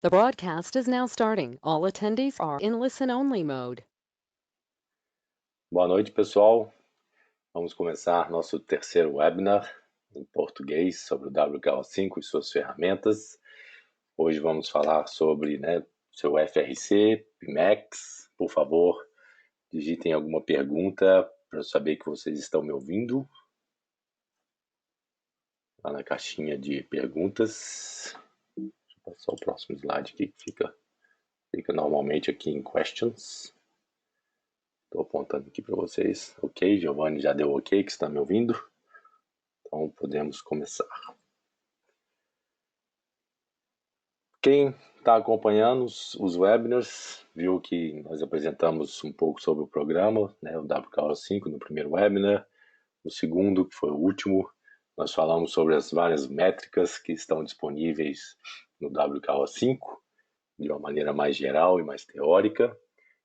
The broadcast is now starting. All attendees are in listen-only mode. Boa noite, pessoal. Vamos começar nosso terceiro webinar em português sobre o WKO5 e suas ferramentas. Hoje vamos falar sobre seu FRC, PMAX. Por favor, digitem alguma pergunta para eu saber que vocês estão me ouvindo. Lá na caixinha de perguntas. Deixa eu passar o próximo slide aqui que fica normalmente aqui em questions. Estou apontando aqui para vocês. Ok, Giovanni já deu ok que está me ouvindo. Então podemos começar. Quem está acompanhando os webinars viu que nós apresentamos um pouco sobre o programa, o WKO5 no primeiro webinar. No segundo, que foi o último, nós falamos sobre as várias métricas que estão disponíveis no WKO5 de uma maneira mais geral e mais teórica.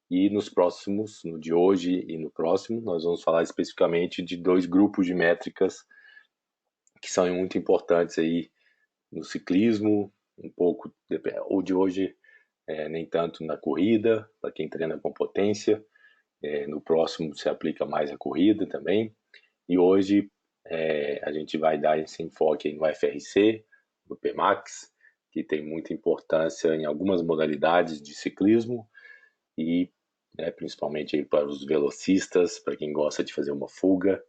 E nos próximos, no de hoje e no próximo, nós vamos falar especificamente de dois grupos de métricas que são muito importantes aí no ciclismo, um pouco, o de hoje nem tanto na corrida, para quem treina com potência, no próximo se aplica mais a corrida também, e hoje a gente vai dar esse enfoque no FRC, no PMAX, que tem muita importância em algumas modalidades de ciclismo, e principalmente aí para os velocistas, para quem gosta de fazer uma fuga.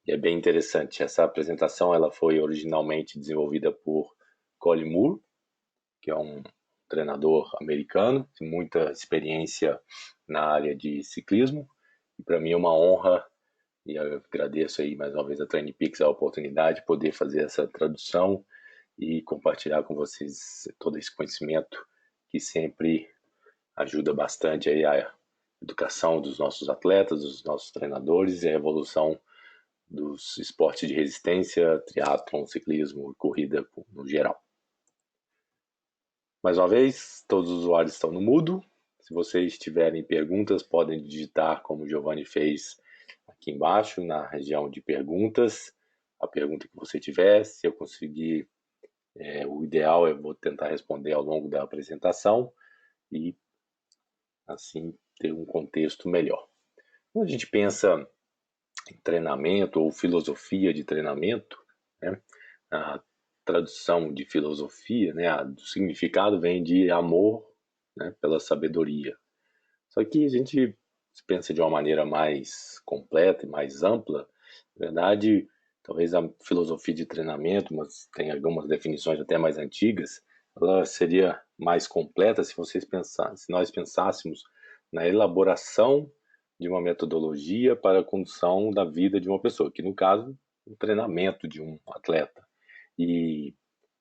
E é bem interessante. Essa apresentação ela foi originalmente desenvolvida por Colin Moore, que é um treinador americano, com muita experiência na área de ciclismo. E para mim é uma honra, e eu agradeço aí mais uma vez a TrainPix a oportunidade de poder fazer essa tradução e compartilhar com vocês todo esse conhecimento que sempre ajuda bastante aí a educação dos nossos atletas, dos nossos treinadores e a evolução dos esportes de resistência, triatlon, ciclismo e corrida no geral. Mais uma vez, todos os usuários estão no mudo. Se vocês tiverem perguntas, podem digitar como o Giovanni fez aqui embaixo, na região de perguntas, a pergunta que você tiver. Se eu conseguir, o ideal eu vou tentar responder ao longo da apresentação e assim ter um contexto melhor. Quando a gente pensa em treinamento ou filosofia de treinamento, a tradução de filosofia, do significado vem de amor, pela sabedoria. Só que a gente pensa de uma maneira mais completa e mais ampla. Na verdade, talvez a filosofia de treinamento, mas tem algumas definições até mais antigas, ela seria mais completa se nós pensássemos na elaboração de uma metodologia para a condução da vida de uma pessoa, que no caso, o treinamento de um atleta. E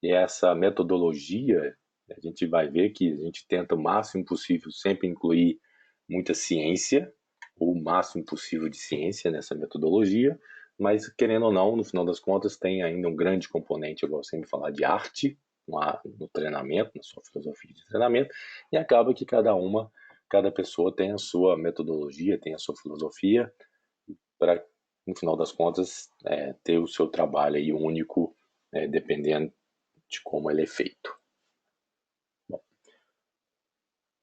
essa metodologia, a gente vai ver que a gente tenta o máximo possível sempre incluir muita ciência, ou o máximo possível de ciência nessa metodologia, mas querendo ou não, no final das contas, tem ainda um grande componente, eu gosto sempre de falar de arte no treinamento, na sua filosofia de treinamento, e acaba que cada pessoa tem a sua metodologia, tem a sua filosofia, para, no final das contas, ter o seu trabalho aí único, dependendo de como ele é feito. Bom,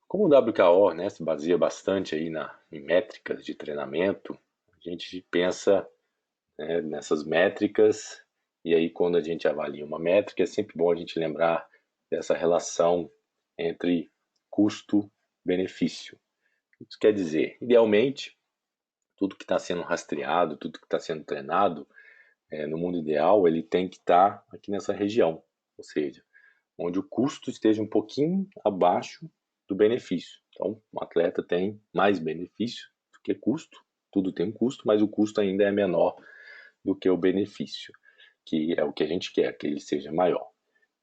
como o WKO se baseia bastante aí em métricas de treinamento, a gente pensa nessas métricas, e aí quando a gente avalia uma métrica, é sempre bom a gente lembrar dessa relação entre custo-benefício. Isso quer dizer, idealmente, tudo que está sendo rastreado, tudo que está sendo treinado, no mundo ideal, ele tem que estar aqui nessa região, ou seja, onde o custo esteja um pouquinho abaixo do benefício. Então, um atleta tem mais benefício do que custo, tudo tem um custo, mas o custo ainda é menor do que o benefício, que é o que a gente quer, que ele seja maior.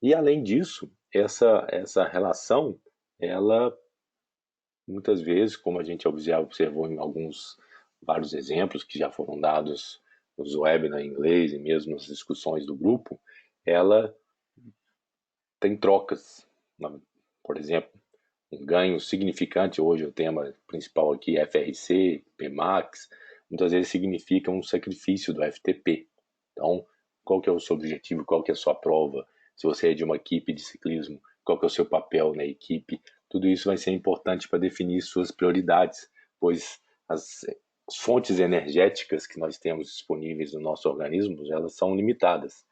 E além disso, essa relação, ela muitas vezes, como a gente já observou em vários exemplos que já foram dados nos webinars em inglês e mesmo nas discussões do grupo, ela tem trocas. Por exemplo, um ganho significante, hoje o tema principal aqui é FRC, PMAX, muitas vezes significa um sacrifício do FTP. Então, qual que é o seu objetivo, qual que é a sua prova? Se você é de uma equipe de ciclismo qual que é o seu papel na equipe. Tudo isso vai ser importante para definir suas prioridades, pois as fontes energéticas que nós temos disponíveis no nosso organismo, elas são limitadas.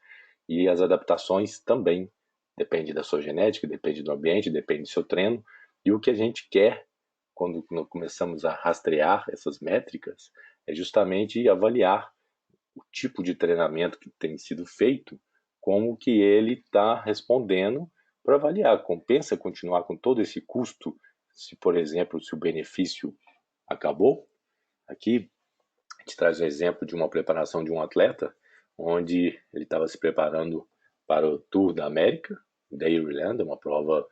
E as adaptações também. Depende da sua genética, depende do ambiente, depende do seu treino. E o que a gente quer quando começamos a rastrear essas métricas é justamente avaliar o tipo de treinamento que tem sido feito, como que ele está respondendo, para avaliar. Compensa continuar com todo esse custo, se, por exemplo, se o benefício acabou? Aqui a gente traz um exemplo de uma preparação de um atleta, onde ele estava se preparando para o Tour da América, da Ireland, uma prova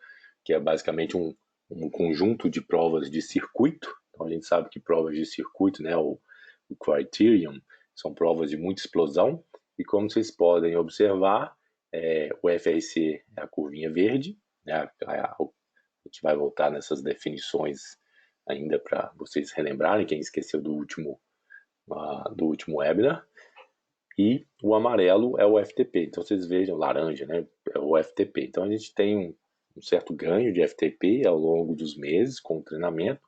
que é basicamente um conjunto de provas de circuito. Então a gente sabe que provas de circuito, né, o Criterium, são provas de muita explosão, e como vocês podem observar, o FRC é a curvinha verde, né, a gente vai voltar nessas definições ainda para vocês relembrarem, quem esqueceu do último webinar, e o amarelo é o FTP. Então vocês vejam, laranja, né, é o FTP. Então a gente tem um certo ganho de FTP ao longo dos meses com o treinamento,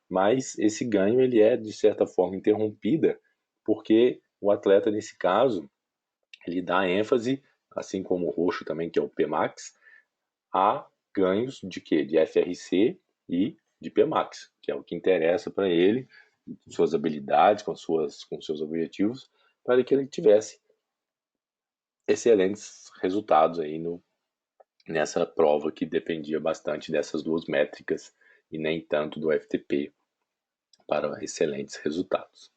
mas esse ganho ele é de certa forma interrompida, porque o atleta nesse caso ele dá ênfase, assim como o roxo também, que é o Pmax, a ganhos de quê? De FRC e de Pmax, que é o que interessa para ele, suas habilidades, com seus objetivos, para que ele tivesse excelentes resultados aí nessa prova que dependia bastante dessas duas métricas e nem tanto do FTP para excelentes resultados.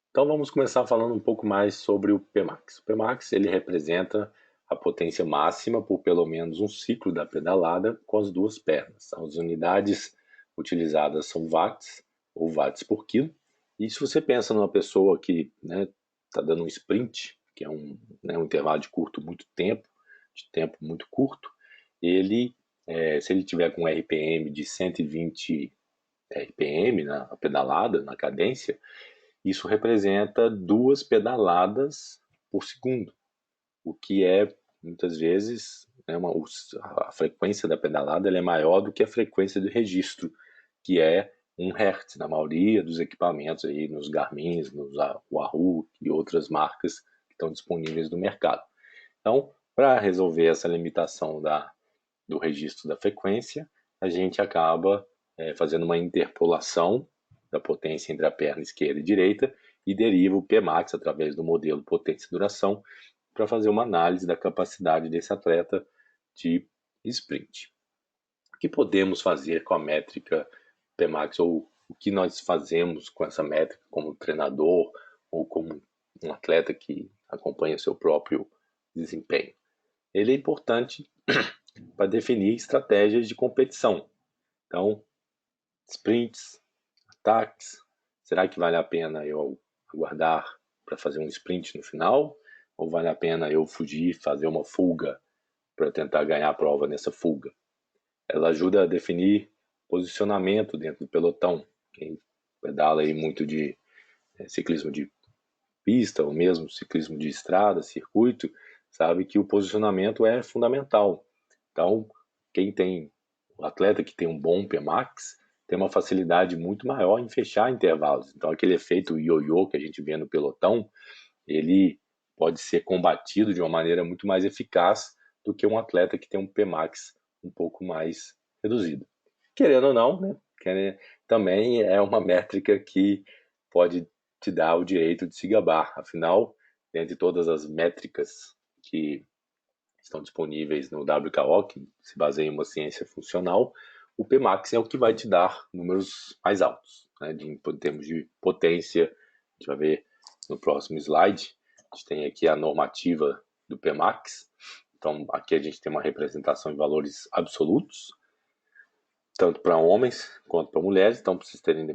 Então vamos começar falando um pouco mais sobre o Pmax. O Pmax ele representa a potência máxima por pelo menos um ciclo da pedalada com as duas pernas. As unidades utilizadas são watts ou watts por quilo. E se você pensa numa pessoa que está dando um sprint, que é um intervalo de tempo muito curto, ele, se ele tiver com um RPM de 120 RPM na pedalada, na cadência, isso representa 2 pedaladas por segundo, o que é, muitas vezes, a frequência da pedalada ela é maior do que a frequência de registro, que é 1 Hz, na maioria dos equipamentos, aí, nos Garmin, nos Wahoo e outras marcas que estão disponíveis no mercado. Então, para resolver essa limitação do registro da frequência, a gente acaba fazendo uma interpolação da potência entre a perna esquerda e direita e deriva o Pmax através do modelo potência-duração para fazer uma análise da capacidade desse atleta de sprint. O que podemos fazer com a métrica Pmax, ou o que nós fazemos com essa métrica como treinador ou como um atleta que acompanha seu próprio desempenho? Ele é importante para definir estratégias de competição. Então, sprints, ataques, será que vale a pena eu aguardar para fazer um sprint no final? Ou vale a pena eu fugir, fazer uma fuga para tentar ganhar a prova nessa fuga? Ela ajuda a definir posicionamento dentro do pelotão. Quem pedala aí muito de ciclismo de pista ou mesmo ciclismo de estrada, circuito, sabe que o posicionamento é fundamental. Então, o atleta que tem um bom Pmax tem uma facilidade muito maior em fechar intervalos. Então, aquele efeito ioiô que a gente vê no pelotão, ele pode ser combatido de uma maneira muito mais eficaz do que um atleta que tem um Pmax um pouco mais reduzido. Querendo ou não, né? Também é uma métrica que pode te dar o direito de se gabar. Afinal, dentre todas as métricas que estão disponíveis no WKO, que se baseia em uma ciência funcional, o Pmax é o que vai te dar números mais altos, né, em termos de potência. A gente vai ver no próximo slide. A gente tem aqui a normativa do Pmax. Então, aqui a gente tem uma representação em valores absolutos, tanto para homens quanto para mulheres. Então, para vocês terem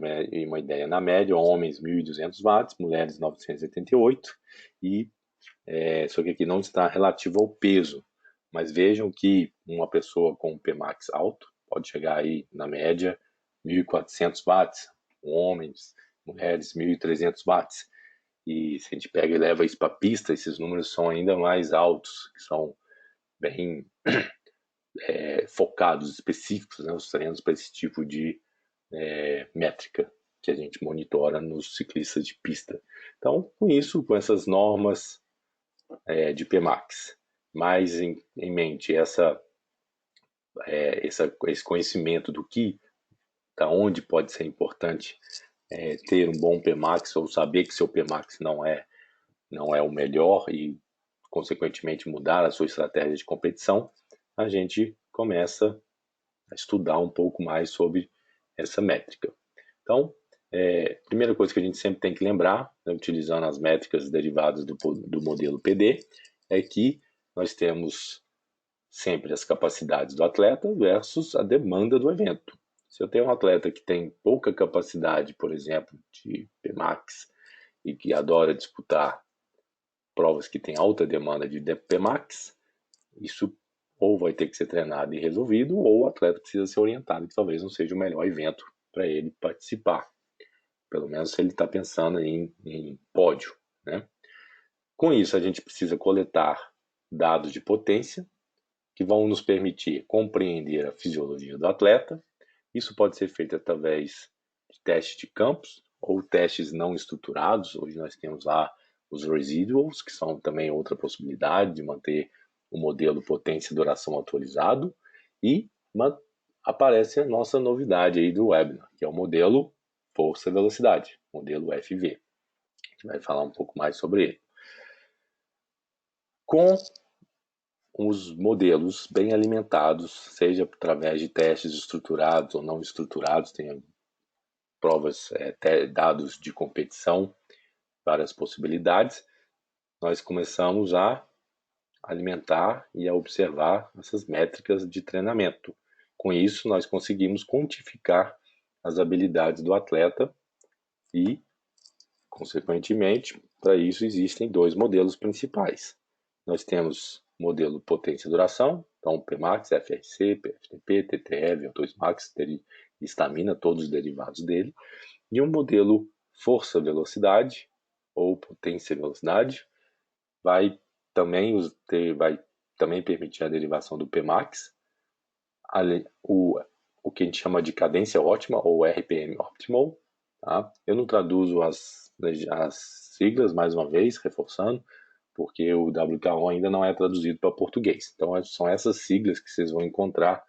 uma ideia, na média, homens 1.200 watts, mulheres 988, só que aqui não está relativo ao peso, mas vejam que uma pessoa com um Pmax alto pode chegar aí, na média, 1.400 watts, homens, mulheres 1.300 watts, e se a gente pega e leva isso para a pista, esses números são ainda mais altos, que são bem focados, específicos, né, os treinos para esse tipo de métrica que a gente monitora nos ciclistas de pista. Então, com isso, com essas normas de PMAX, mais em mente esse conhecimento do que, da onde pode ser importante ter um bom PMAX ou saber que seu PMAX não é o melhor e, consequentemente, mudar a sua estratégia de competição, a gente começa a estudar um pouco mais sobre essa métrica. Então, primeira coisa que a gente sempre tem que lembrar, né, utilizando as métricas derivadas do modelo PD, é que nós temos sempre as capacidades do atleta versus a demanda do evento. Se eu tenho um atleta que tem pouca capacidade, por exemplo, de PMAX e que adora disputar provas que têm alta demanda de PMAX, isso ou vai ter que ser treinado e resolvido, ou o atleta precisa ser orientado, que talvez não seja o melhor evento para ele participar. Pelo menos se ele está pensando em pódio, né? Com isso, a gente precisa coletar dados de potência, que vão nos permitir compreender a fisiologia do atleta. Isso pode ser feito através de testes de campos ou testes não estruturados. Hoje nós temos lá os residuals, que são também outra possibilidade de manter o modelo potência e duração atualizado. E aparece a nossa novidade aí do webinar, que é o modelo força-velocidade, modelo FV. A gente vai falar um pouco mais sobre ele. Com os modelos bem alimentados, seja através de testes estruturados ou não estruturados, tem provas, dados de competição, várias possibilidades, nós começamos a alimentar e a observar essas métricas de treinamento. Com isso, nós conseguimos quantificar as habilidades do atleta e, consequentemente, para isso existem dois modelos principais. Nós temos o modelo potência e duração, então PMAX, FRC, PFTP, TTE, VO2 Max, estamina, todos os derivados dele, e um modelo força-velocidade ou potência-velocidade vai também permitir a derivação do PMAX, o que a gente chama de cadência ótima ou RPM Optimal. Tá? Eu não traduzo as siglas, mais uma vez, reforçando, porque o WKO ainda não é traduzido para português. Então, são essas siglas que vocês vão encontrar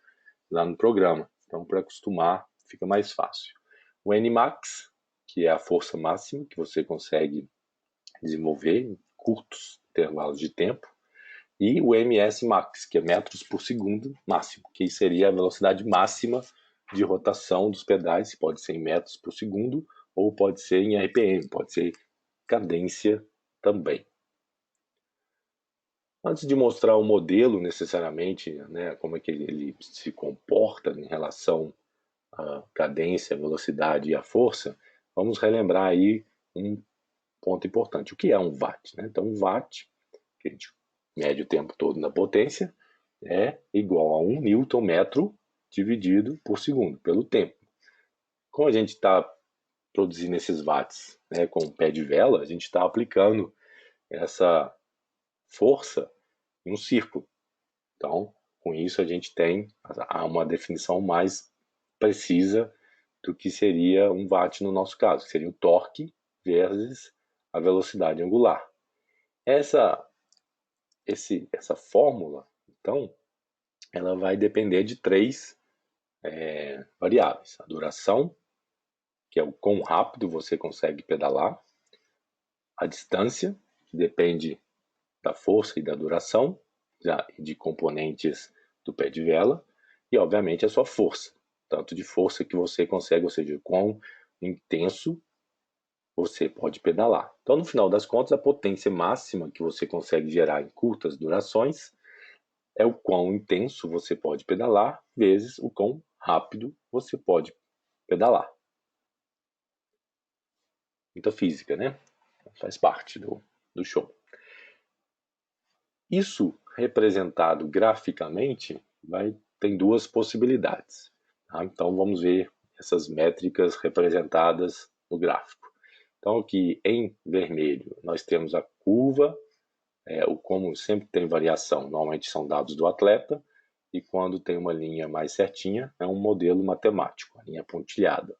lá no programa. Então, para acostumar, fica mais fácil. O NMAX, que é a força máxima que você consegue desenvolver em curtos intervalos de tempo, e o MS Max, que é metros por segundo máximo, que seria a velocidade máxima de rotação dos pedais, pode ser em metros por segundo ou pode ser em RPM, pode ser cadência também. Antes de mostrar o modelo necessariamente, né, como é que ele se comporta em relação à cadência, velocidade e à força, vamos relembrar aí um ponto importante. O que é um watt? Né? Então, um watt, que a gente mede o tempo todo na potência, é igual a 1 newton metro dividido por segundo, pelo tempo. Como a gente está produzindo esses watts, né, com o pé de vela, a gente está aplicando essa força em um círculo. Então, com isso a gente tem uma definição mais precisa do que seria um watt no nosso caso, que seria o torque vezes a velocidade angular. Essa fórmula, então, ela vai depender de três variáveis. A duração, que é o quão rápido você consegue pedalar. A distância, que depende da força e da duração, de componentes do pé de vela. E, obviamente, a sua força. Tanto de força que você consegue, ou seja, quão intenso você pode pedalar. Então, no final das contas, a potência máxima que você consegue gerar em curtas durações é o quão intenso você pode pedalar vezes o quão rápido você pode pedalar. Muita física, né? Faz parte do show. Isso representado graficamente tem duas possibilidades. Tá? Então vamos ver essas métricas representadas no gráfico. Então aqui em vermelho nós temos a curva, como sempre tem variação, normalmente são dados do atleta, e quando tem uma linha mais certinha, é um modelo matemático, a linha pontilhada.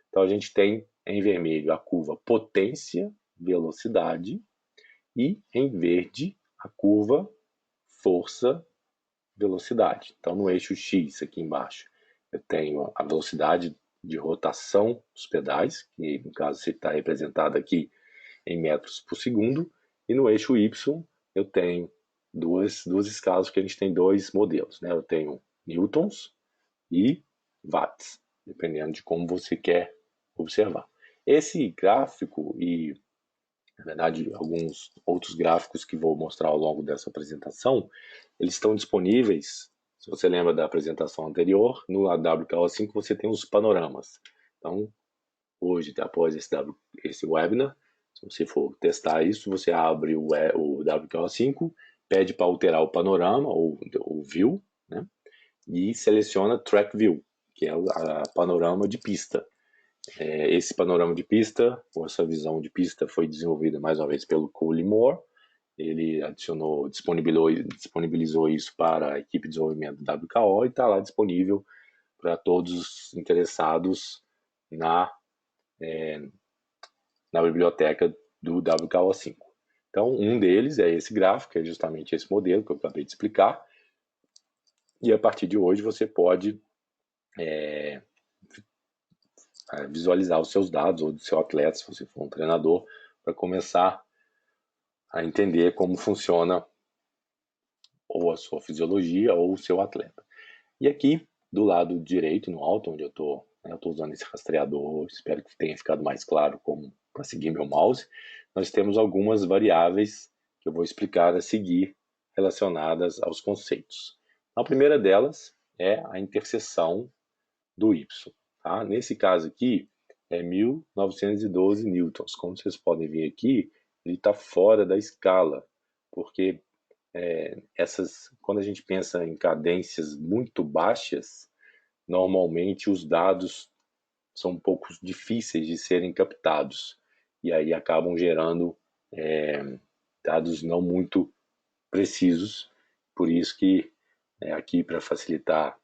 Então a gente tem em vermelho a curva potência, velocidade, e em verde a curva força, velocidade. Então no eixo X aqui embaixo eu tenho a velocidade de rotação dos pedais, que no caso está representada aqui em metros por segundo, e no eixo Y eu tenho duas escalas, que a gente tem dois modelos, né? Eu tenho newtons e watts, dependendo de como você quer observar. Esse gráfico e, na verdade, alguns outros gráficos que vou mostrar ao longo dessa apresentação, eles estão disponíveis. Se você lembra da apresentação anterior, no WKO5 você tem os panoramas. Então, hoje, após esse webinar, se você for testar isso, você abre o WKO5, pede para alterar o panorama, ou o view, né? E seleciona Track View, que é a panorama de pista. Esse panorama de pista, ou essa visão de pista, foi desenvolvida mais uma vez pelo Cole Moore. Ele disponibilizou isso para a equipe de desenvolvimento da WKO e está lá disponível para todos os interessados na biblioteca do WKO5. Então, um deles é esse gráfico, é justamente esse modelo que eu acabei de explicar. E a partir de hoje você pode visualizar os seus dados ou do seu atleta, se você for um treinador, para começar a entender como funciona ou a sua fisiologia ou o seu atleta. E aqui, do lado direito, no alto, onde eu estou usando esse rastreador, espero que tenha ficado mais claro como para seguir meu mouse, nós temos algumas variáveis que eu vou explicar a seguir relacionadas aos conceitos. A primeira delas é a interseção do Y. Tá? Nesse caso aqui, é 1912 newtons. Como vocês podem ver aqui, ele está fora da escala, porque quando a gente pensa em cadências muito baixas, normalmente os dados são um pouco difíceis de serem captados, e aí acabam gerando dados não muito precisos. Por isso que aqui, para facilitar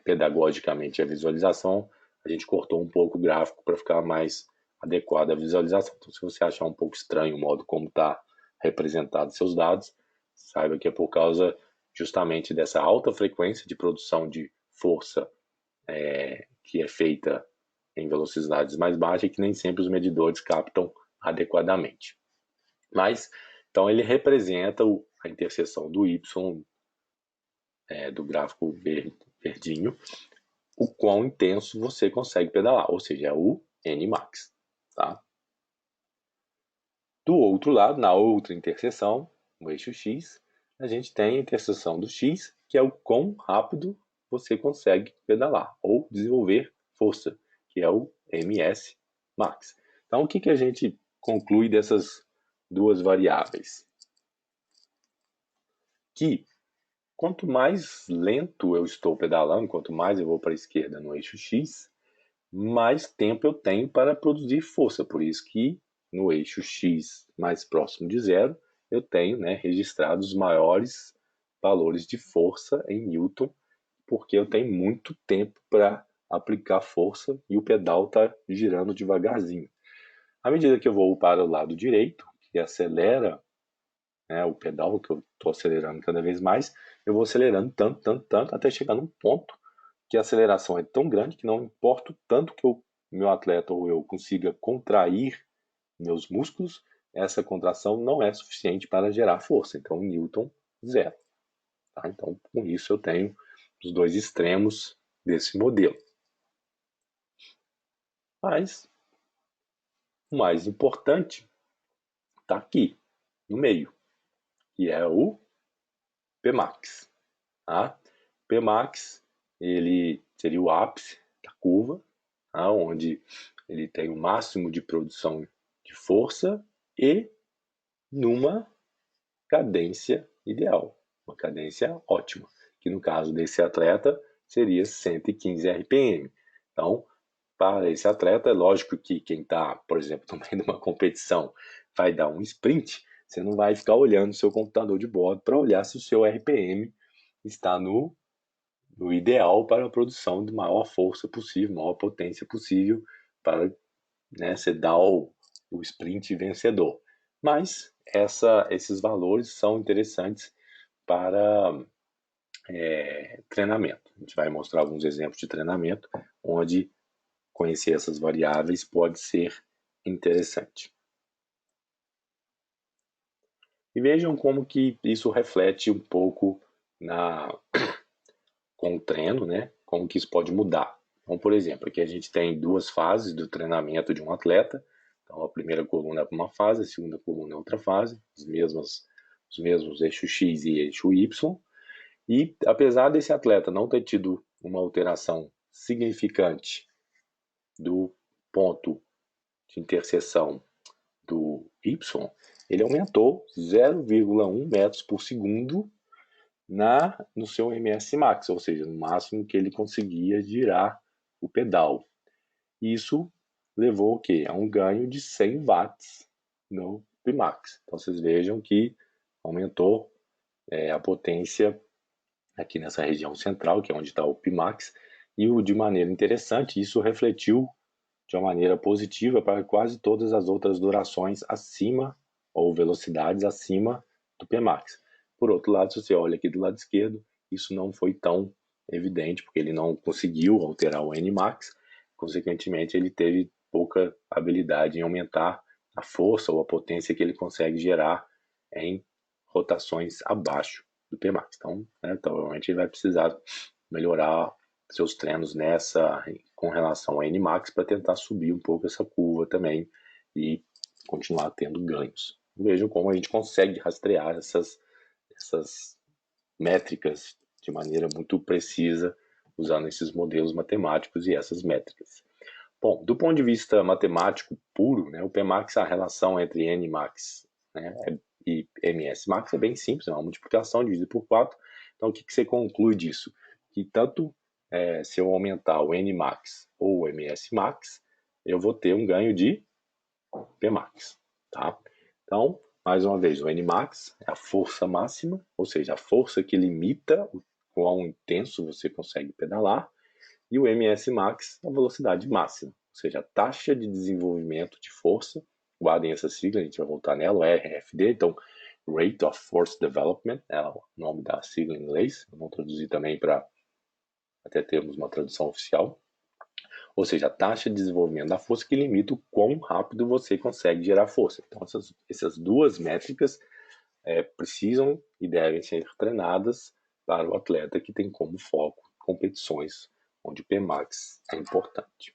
pedagogicamente a visualização, a gente cortou um pouco o gráfico para ficar mais adequado à visualização. Então, se você achar um pouco estranho o modo como está representado seus dados, saiba que é por causa justamente dessa alta frequência de produção de força que é feita em velocidades mais baixas e que nem sempre os medidores captam adequadamente. Mas, então, ele representa a interseção do Y, do gráfico verdinho, o quão intenso você consegue pedalar, ou seja, é o Nmax. Tá? Do outro lado, na outra interseção, no eixo X, a gente tem a interseção do X, que é o quão rápido você consegue pedalar, ou desenvolver força, que é o MS Max. Então, o que a gente conclui dessas duas variáveis? Que quanto mais lento eu estou pedalando, quanto mais eu vou para a esquerda no eixo X, mais tempo eu tenho para produzir força. Por isso que no eixo X mais próximo de zero, eu tenho registrados os maiores valores de força em Newton, porque eu tenho muito tempo para aplicar força e o pedal está girando devagarzinho. À medida que eu vou para o lado direito, que acelera o pedal, que eu estou acelerando cada vez mais, eu vou acelerando tanto, até chegar num ponto que a aceleração é tão grande que não importa o tanto que o meu atleta ou eu consiga contrair meus músculos, essa contração não é suficiente para gerar força. Então, Newton, zero. Tá? Então, com isso, eu tenho os dois extremos desse modelo. Mas, o mais importante está aqui, no meio, que é o Pmax. Tá? Pmax, ele seria o ápice da curva, tá? Onde ele tem o máximo de produção de força e numa cadência ideal, uma cadência ótima, que no caso desse atleta seria 115 RPM. Então, para esse atleta, é lógico que quem está, por exemplo, no meio de uma competição, vai dar um sprint, você não vai ficar olhando o seu computador de bordo para olhar se o seu RPM está no o ideal para a produção de maior força possível, maior potência possível para, né, você dar o sprint vencedor. Mas esses valores são interessantes para treinamento. A gente vai mostrar alguns exemplos de treinamento onde conhecer essas variáveis pode ser interessante. E vejam como que isso reflete um pouco com o treino, né? Como que isso pode mudar. Então, por exemplo, aqui a gente tem duas fases do treinamento de um atleta. Então, a primeira coluna é uma fase, a segunda coluna é outra fase, os mesmos eixo X e eixo Y. E apesar desse atleta não ter tido uma alteração significante do ponto de interseção do Y, ele aumentou 0,1 metros por segundo no seu MS Max, ou seja, no máximo que ele conseguia girar o pedal. Isso levou o quê? A um ganho de 100 watts no Pimax. Então vocês vejam que aumentou a potência aqui nessa região central, que é onde está o Pimax, e de maneira interessante, isso refletiu de uma maneira positiva para quase todas as outras durações acima, ou velocidades acima do Pmax. Por outro lado, se você olha aqui do lado esquerdo, isso não foi tão evidente, porque ele não conseguiu alterar o Nmax, consequentemente ele teve pouca habilidade em aumentar a força ou a potência que ele consegue gerar em rotações abaixo do Pmax. Então, provavelmente ele vai precisar melhorar seus treinos com relação ao Nmax para tentar subir um pouco essa curva também e continuar tendo ganhos. Vejam como a gente consegue rastrear essas métricas de maneira muito precisa usando esses modelos matemáticos e essas métricas. Bom, do ponto de vista matemático puro, né, o Pmax, a relação entre Nmax, né, e MS Max é bem simples, é uma multiplicação dividida por 4. Então, o que você conclui disso? Que tanto se eu aumentar o Nmax ou o MS Max, eu vou ter um ganho de Pmax. Tá? Então, mais uma vez, o Nmax é a força máxima, ou seja, a força que limita o quão intenso você consegue pedalar, e o MS Max, a velocidade máxima, ou seja, a taxa de desenvolvimento de força. Guardem essa sigla, a gente vai voltar nela, o RFD, então Rate of Force Development, é o nome da sigla em inglês, vamos traduzir também para até termos uma tradução oficial. Ou seja, a taxa de desenvolvimento da força que limita o quão rápido você consegue gerar força. Então, essas duas métricas precisam e devem ser treinadas para o atleta que tem como foco competições onde o Pmax é importante.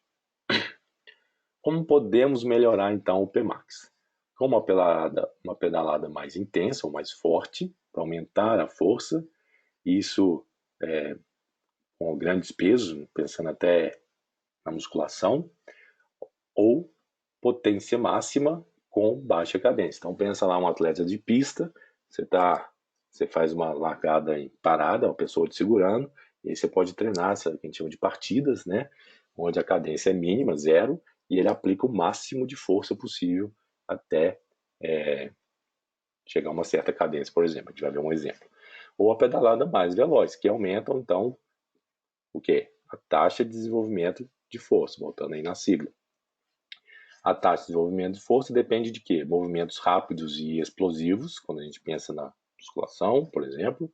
Como podemos melhorar então o Pmax? Com uma pedalada mais intensa ou mais forte, para aumentar a força, isso com grandes pesos, pensando até na musculação, ou potência máxima com baixa cadência. Então pensa lá um atleta de pista, você faz uma largada em parada, uma pessoa te segurando, e aí você pode treinar essa que a gente chama de partidas, né? Onde a cadência é mínima, 0, e ele aplica o máximo de força possível até chegar a uma certa cadência, por exemplo. A gente vai ver um exemplo. Ou a pedalada mais veloz, que aumenta, então, o quê? A taxa de desenvolvimento de força, voltando aí na sigla. A taxa de desenvolvimento de força depende de quê? Movimentos rápidos e explosivos, quando a gente pensa na musculação, por exemplo,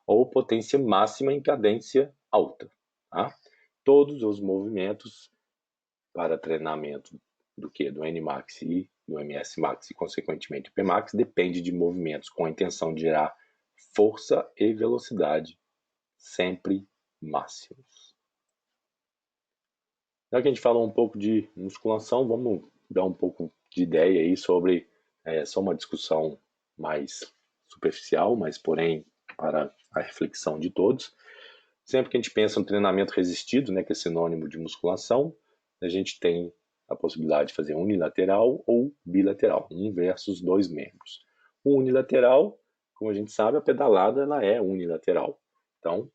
ou potência máxima em cadência alta. Tá? Todos os movimentos para treinamento do que? Do Nmax e do MS Max e, consequentemente, o Pmax depende de movimentos com a intenção de gerar força e velocidade sempre máximos. Já que a gente falou um pouco de musculação, vamos dar um pouco de ideia aí sobre só uma discussão mais superficial, mas porém para a reflexão de todos. Sempre que a gente pensa no treinamento resistido, né, que é sinônimo de musculação, a gente tem a possibilidade de fazer unilateral ou bilateral, um versus dois membros. O unilateral, como a gente sabe, a pedalada ela é unilateral. Então,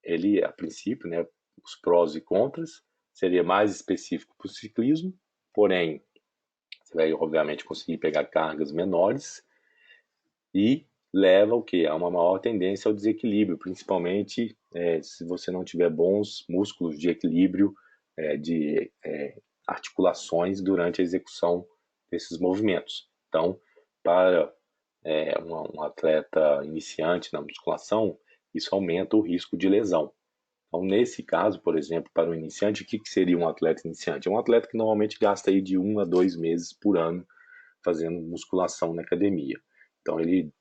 ele, a princípio, né, os prós e contras, seria mais específico para o ciclismo, porém, você vai, obviamente, conseguir pegar cargas menores e leva ao quê? A uma maior tendência ao desequilíbrio, principalmente se você não tiver bons músculos de equilíbrio, de articulações durante a execução desses movimentos. Então, para um atleta iniciante na musculação, isso aumenta o risco de lesão. Então, nesse caso, por exemplo, para o iniciante, o que seria um atleta iniciante? É um atleta que normalmente gasta aí de 1 a 2 meses por ano fazendo musculação na academia. Então, ele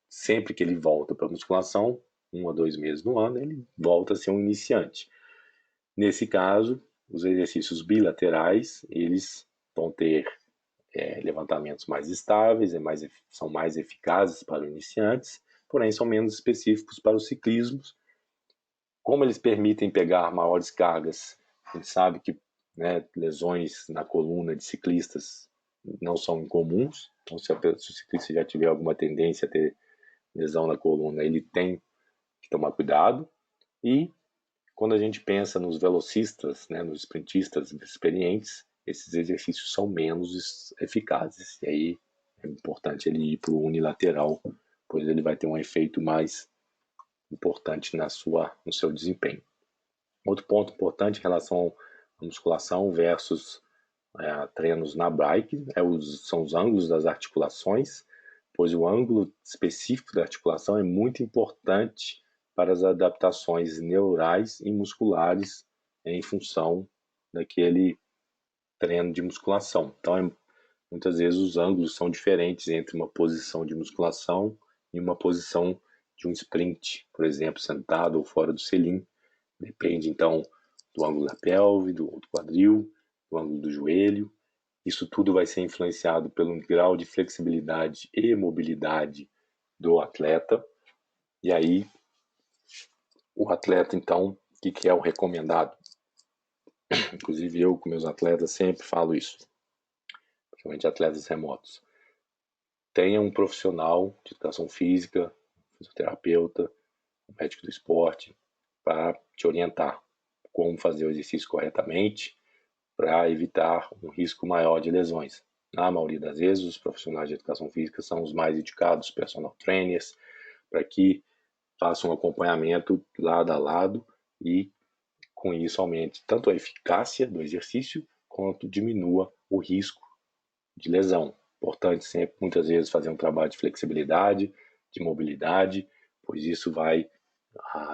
sempre que ele volta para a musculação, 1 a 2 meses no ano, ele volta a ser um iniciante. Nesse caso, os exercícios bilaterais, eles vão ter levantamentos mais estáveis, são mais eficazes para os iniciantes, porém são menos específicos para os ciclismos. Como eles permitem pegar maiores cargas, a gente sabe que lesões na coluna de ciclistas não são incomuns, então se o ciclista já tiver alguma tendência a ter lesão na coluna, ele tem que tomar cuidado. E quando a gente pensa nos velocistas, nos sprintistas experientes, esses exercícios são menos eficazes. E aí é importante ele ir para o unilateral, pois ele vai ter um efeito mais importante no seu desempenho. Outro ponto importante em relação à musculação versus treinos na bike são os ângulos das articulações, pois o ângulo específico da articulação é muito importante para as adaptações neurais e musculares em função daquele treino de musculação. Então, muitas vezes os ângulos são diferentes entre uma posição de musculação e uma posição de um sprint, por exemplo, sentado ou fora do selim. Depende, então, do ângulo da pelve, do quadril, do ângulo do joelho. Isso tudo vai ser influenciado pelo grau de flexibilidade e mobilidade do atleta. E aí, o atleta, então, o que é o recomendado? Inclusive, eu com meus atletas sempre falo isso, principalmente atletas remotos. Tenha um profissional de educação física, fisioterapeuta, médico do esporte, para te orientar como fazer o exercício corretamente, para evitar um risco maior de lesões. Na maioria das vezes, os profissionais de educação física são os mais indicados, personal trainers, para que façam um acompanhamento lado a lado e, com isso, aumente tanto a eficácia do exercício quanto diminua o risco de lesão. Importante sempre, muitas vezes, fazer um trabalho de flexibilidade, de mobilidade, pois isso vai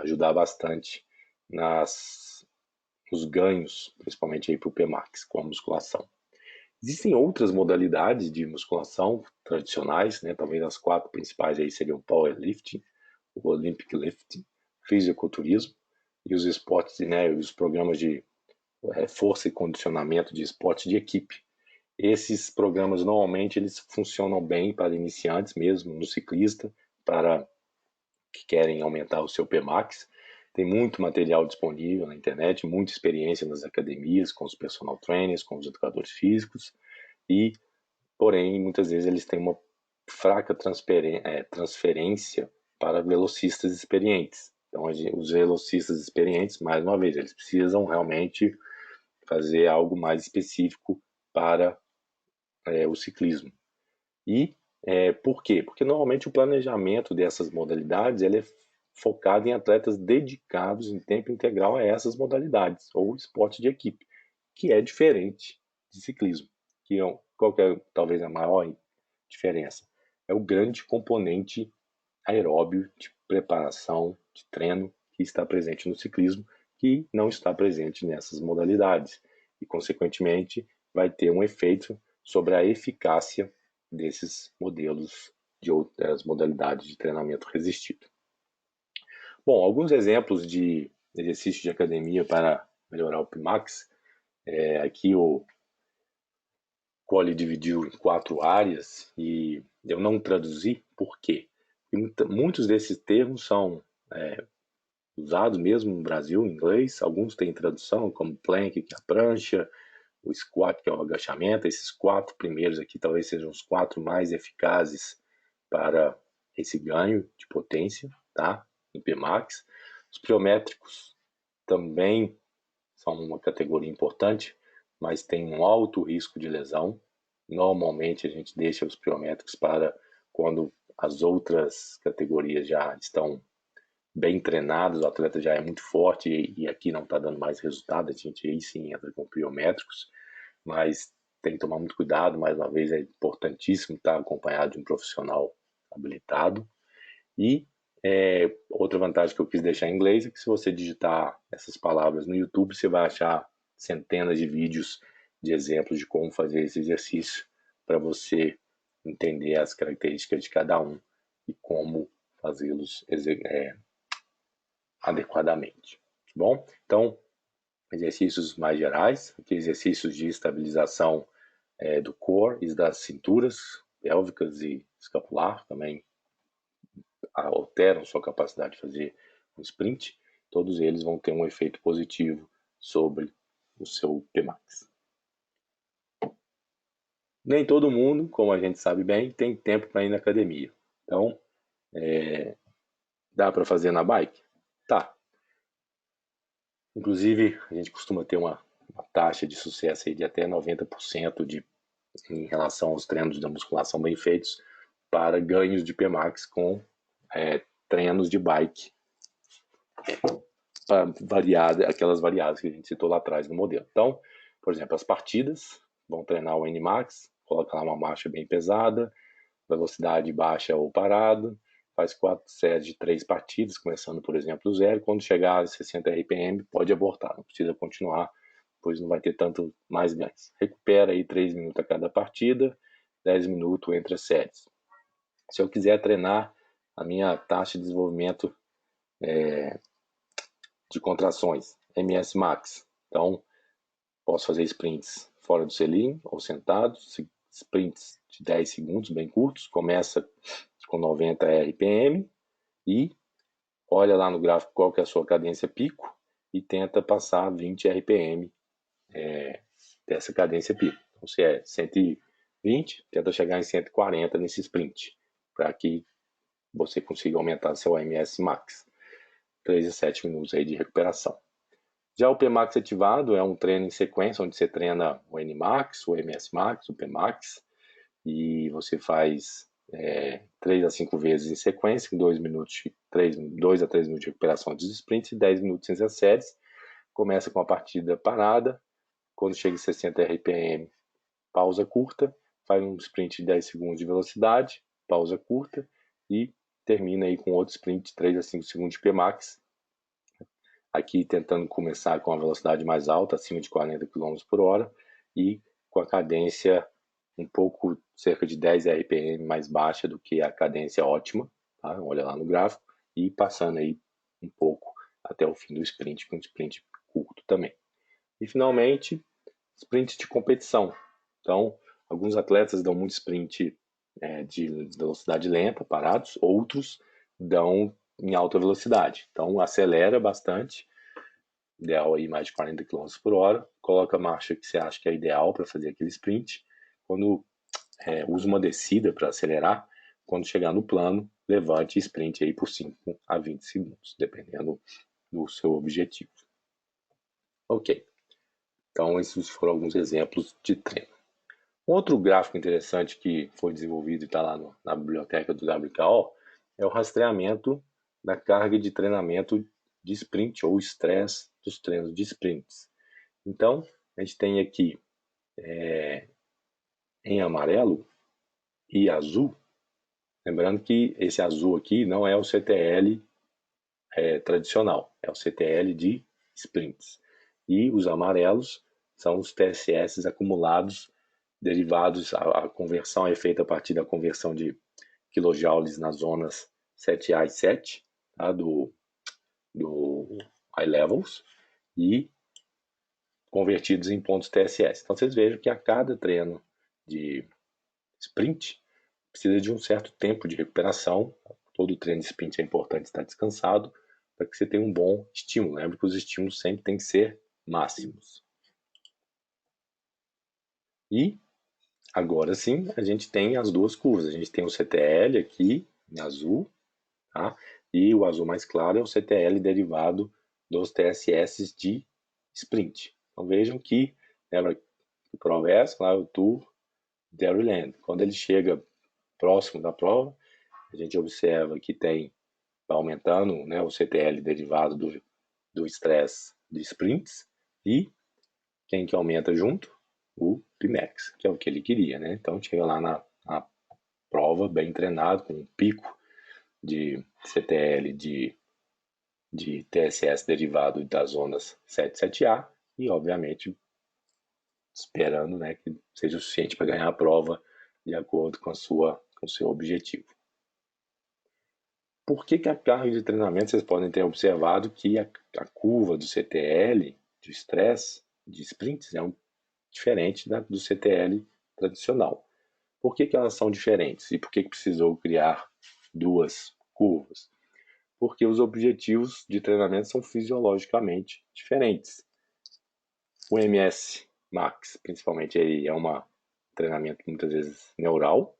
ajudar bastante nos ganhos, principalmente para o PMAX, com a musculação. Existem outras modalidades de musculação tradicionais, talvez as 4 principais aí seriam o powerlifting, o Olympic lifting, fisiculturismo e os esportes, os programas de força e condicionamento de esporte de equipe. Esses programas normalmente eles funcionam bem para iniciantes mesmo, no ciclista, para que querem aumentar o seu PMAX. Tem muito material disponível na internet, muita experiência nas academias, com os personal trainers, com os educadores físicos, porém, muitas vezes eles têm uma fraca transferência para velocistas experientes. Então, os velocistas experientes, mais uma vez, eles precisam realmente fazer algo mais específico para o ciclismo. E por quê? Porque normalmente o planejamento dessas modalidades ele é focado em atletas dedicados em tempo integral a essas modalidades, ou esporte de equipe, que é diferente de ciclismo. Qual que é talvez a maior diferença? É o grande componente aeróbio de preparação, de treino, que está presente no ciclismo, que não está presente nessas modalidades. E, consequentemente, vai ter um efeito sobre a eficácia desses modelos de outras modalidades de treinamento resistido. Bom, alguns exemplos de exercício de academia para melhorar o PMAX. Aqui o Cole dividiu em 4 áreas e eu não traduzi. Por quê? Porque muitos desses termos são usados mesmo no Brasil em inglês, alguns têm tradução, como plank, que é a prancha, o squat, que é o agachamento. Esses 4 primeiros aqui talvez sejam os 4 mais eficazes para esse ganho de potência, tá? Em PMAX. Os pliométricos também são uma categoria importante, mas tem um alto risco de lesão. Normalmente a gente deixa os pliométricos para quando as outras categorias já estão bem treinadas, o atleta já é muito forte e aqui não está dando mais resultado, a gente aí sim entra com pliométricos, mas tem que tomar muito cuidado, mais uma vez é importantíssimo estar acompanhado de um profissional habilitado. E outra vantagem que eu quis deixar em inglês é que se você digitar essas palavras no YouTube, você vai achar centenas de vídeos de exemplos de como fazer esse exercício para você entender as características de cada um e como fazê-los adequadamente. Tá bom? Então, exercícios mais gerais, aqui exercícios de estabilização do core e das cinturas pélvicas e escapular, também alteram sua capacidade de fazer um sprint, todos eles vão ter um efeito positivo sobre o seu Pmax. Nem todo mundo, como a gente sabe bem, tem tempo para ir na academia. Então, dá para fazer na bike? Tá. Inclusive, a gente costuma ter uma taxa de sucesso aí de até 90% em relação aos treinos da musculação bem feitos para ganhos de Pmax com treinos de bike aquelas variáveis que a gente citou lá atrás no modelo. Então, por exemplo, as partidas vão treinar o NMAX, coloca lá uma marcha bem pesada, velocidade baixa ou parado, faz 4 séries de 3 partidas, começando, por exemplo, 0. Quando chegar a 60 RPM, pode abortar, não precisa continuar, pois não vai ter tanto mais ganhos. Recupera aí 3 minutos a cada partida, 10 minutos entre as séries. Se eu quiser treinar a minha taxa de desenvolvimento de contrações, MS Max. Então, posso fazer sprints fora do selim ou sentado, sprints de 10 segundos, bem curtos, começa com 90 RPM e olha lá no gráfico qual que é a sua cadência pico e tenta passar 20 RPM dessa cadência pico. Então, se é 120, tenta chegar em 140 nesse sprint, para que você consiga aumentar seu MS Max. 3 a 7 minutos aí de recuperação. Já o Pmax ativado é um treino em sequência, onde você treina o NMAX, o MS Max, o Pmax, e você faz 3 a 5 vezes em sequência, em 2 a 3 minutos de recuperação dos sprints e 10 minutos entre as séries. Começa com a partida parada, quando chega em 60 RPM, pausa curta, faz um sprint de 10 segundos de velocidade, pausa curta, e termina aí com outro sprint de 3 a 5 segundos de Pmax, aqui tentando começar com a velocidade mais alta, acima de 40 km por hora, e com a cadência um pouco, cerca de 10 RPM mais baixa do que a cadência ótima, tá? Olha lá no gráfico, e passando aí um pouco até o fim do sprint, com um sprint curto também. E finalmente, sprint de competição. Então, alguns atletas dão muito sprint de velocidade lenta, parados, outros dão em alta velocidade. Então, acelera bastante, ideal aí mais de 40 km por hora, coloca a marcha que você acha que é ideal para fazer aquele sprint. Quando usa uma descida para acelerar, quando chegar no plano, levante e sprint aí por 5 a 20 segundos, dependendo do seu objetivo. Ok, então esses foram alguns exemplos de treino. Um outro gráfico interessante que foi desenvolvido e está lá na biblioteca do WKO é o rastreamento da carga de treinamento de sprint ou estresse dos treinos de sprints. Então, a gente tem aqui em amarelo e azul, lembrando que esse azul aqui não é o CTL tradicional, é o CTL de sprints. E os amarelos são os TSS acumulados derivados, a conversão é feita a partir da conversão de kilojoules nas zonas 7A e 7, tá, do high levels, e convertidos em pontos TSS. Então vocês vejam que a cada treino de sprint precisa de um certo tempo de recuperação. Todo treino de sprint é importante estar descansado para que você tenha um bom estímulo. Lembre que os estímulos sempre têm que ser máximos. E agora sim, a gente tem as duas curvas. A gente tem o CTL aqui em azul, tá? E o azul mais claro é o CTL derivado dos TSS de sprint. Então vejam que, lembra o Proverso, lá o Tour Dairyland, quando ele chega próximo da prova, a gente observa que vai aumentando, né, o CTL derivado do estresse de sprints, e quem que aumenta junto? O Pmax, que é o que ele queria, né? Então chega lá na prova bem treinado, com um pico de CTL de TSS derivado das zonas 7 e 7A, e obviamente esperando, né, que seja o suficiente para ganhar a prova de acordo com o seu objetivo. Por que a carga de treinamento, vocês podem ter observado que a curva do CTL, de estresse, de sprints, é diferente do CTL tradicional. Por que elas são diferentes? E por que precisou criar duas curvas? Porque os objetivos de treinamento são fisiologicamente diferentes. O MS Max, principalmente, é um treinamento muitas vezes neural,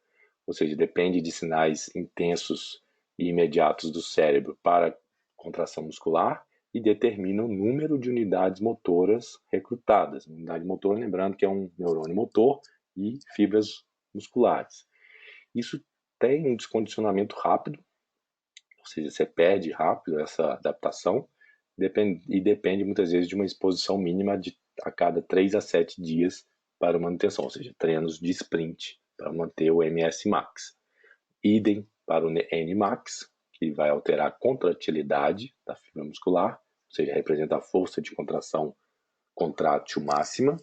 ou seja, depende de sinais intensos e imediatos do cérebro para contração muscular e determina o número de unidades motoras recrutadas. Unidade motora, lembrando que é um neurônio motor e fibras musculares. Isso tem um descondicionamento rápido, ou seja, você perde rápido essa adaptação e depende muitas vezes de uma exposição mínima a cada 3 a 7 dias para manutenção, ou seja, treinos de sprint para manter o MS Max. Idem para o N-Max, que vai alterar a contratilidade da fibra muscular, ou seja, representa a força de contração contrátil máxima.